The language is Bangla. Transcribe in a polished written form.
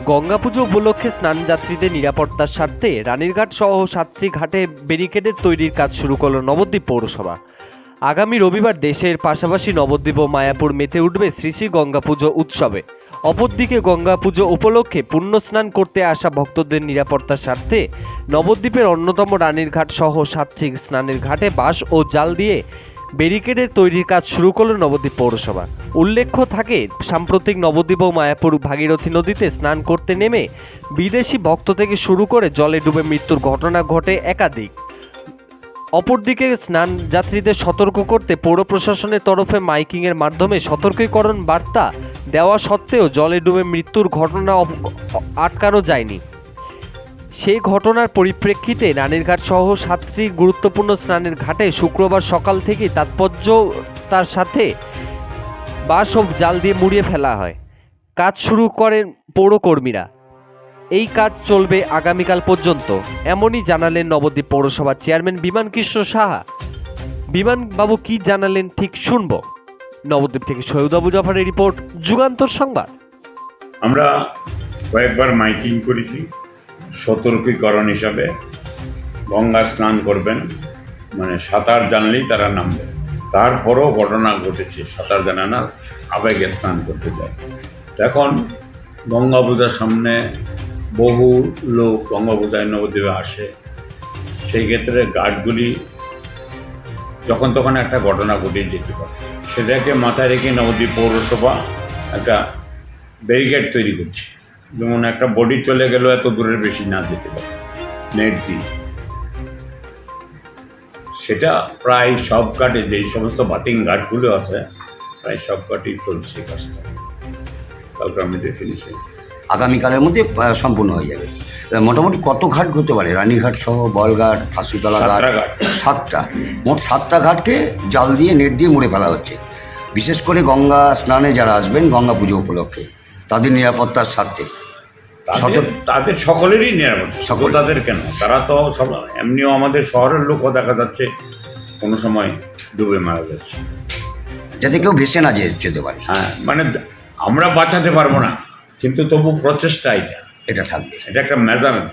গঙ্গা পুজো উপলক্ষে স্নানযাত্রীদের নিরাপত্তার স্বার্থে রানীরঘাট সহ ৭টি ঘাটে ব্যারিকেডের তৈরির কাজ শুরু করল নবদ্বীপ পৌরসভা। আগামী রবিবার দেশের পাশাপাশি নবদ্বীপ ও মায়াপুর মেতে উঠবে শ্রী শ্রী গঙ্গা পুজো উৎসবে। অপরদিকে গঙ্গা পুজো উপলক্ষে পুণ্য স্নান করতে আসা ভক্তদের নিরাপত্তার স্বার্থে নবদ্বীপের অন্যতম রানীরঘাট সহ ৭টি স্নানের ঘাটে বাঁশ ও জাল দিয়ে ব্যারিকেডের তৈরির কাজ শুরু করল নবদ্বীপ পৌরসভা। উল্লেখ্য থাকে, সাম্প্রতিক নবদ্বীপ ও মায়াপুর ভাগীরথী নদীতে স্নান করতে নেমে বিদেশি ভক্ত থেকে শুরু করে জলে ডুবে মৃত্যুর ঘটনা ঘটে একাধিক। অপরদিকে স্নান যাত্রীদের সতর্ক করতে পৌর প্রশাসনের তরফে মাইকিংয়ের মাধ্যমে সতর্কীকরণ বার্তা দেওয়া সত্ত্বেও জলে ডুবে মৃত্যুর ঘটনা আটকানো যায়নি। সেই ঘটনার পরিপ্রেক্ষিতে রানীরঘাট সহ ৭টি গুরুত্বপূর্ণ স্নানের ঘাটে শুক্রবার সকাল থেকেই তাৎপর্যতার সাথে বাঁশ ও জাল দিয়ে মুড়িয়ে ফেলা হয়। কাজ শুরু করেন পৌরকর্মীরা। এই কাজ চলবে আগামীকাল পর্যন্ত, এমনই জানালেন নবদ্বীপ পৌরসভার চেয়ারম্যান বিমান কৃষ্ণ সাহা। বিমানবাবু কি জানালেন ঠিক শুনব। নবদ্বীপ থেকে সৈয়দ আবু জাফরের রিপোর্ট, যুগান্তর সংবাদ। আমরা কয়েকবার মাইকিং করেছি সতর্কীকরণ হিসাবে। গঙ্গা স্নান করবেন, মানে সাঁতার জানলেই তারা নামবে। তারপরও ঘটনা ঘটেছে, সাঁতার জানে না, আবেগে স্নান করতে যায়। এখন গঙ্গা পূজার সামনে বহু লোক গঙ্গা পূজায় নবদ্বীপে আসে। সেই ক্ষেত্রে ঘাটগুলি যখন তখন একটা ঘটনা ঘটে যেতে পারে, সেটাকে মাথায় রেখে নবদ্বীপ পৌরসভা একটা ব্যারিকেড তৈরি করছে। যেমন একটা বডি চলে গেল, এত দূরের বেশি না যেতে পারে নেট দিয়ে। সেটা প্রায় সব ঘাটে, যেই সমস্ত বাতিং ঘাটগুলো আছে প্রায় সব ঘাটেই চলছে কাজটা। কালকে আমি দেখে নিয়েছি, আগামীকালের মধ্যে সম্পূর্ণ হয়ে যাবে। মোটামুটি কত ঘাট হতে পারে? রানীঘাট সহ বলঘাট, ফাঁসিতলা ঘাট, 7টা, মোট 7টা ঘাটকে জাল দিয়ে নেট দিয়ে মুড়ে ফেলা হচ্ছে। বিশেষ করে গঙ্গা স্নানে যারা আসবেন গঙ্গা পুজো উপলক্ষে তাদের নিরাপত্তার স্বার্থে তাদের সকলেরই নিরাপত্তা, সকল তাদের কেন, তারা তো সব এমনিও আমাদের শহরের লোকও দেখা যাচ্ছে কোনো সময় ডুবে মারা যাচ্ছে, যাতে কেউ ভেসে না যেতে পারে। হ্যাঁ, মানে আমরা বাঁচাতে পারবো না, কিন্তু তবু প্রচেষ্টা এটা থাকবে। এটা একটা মেজারমেন্ট।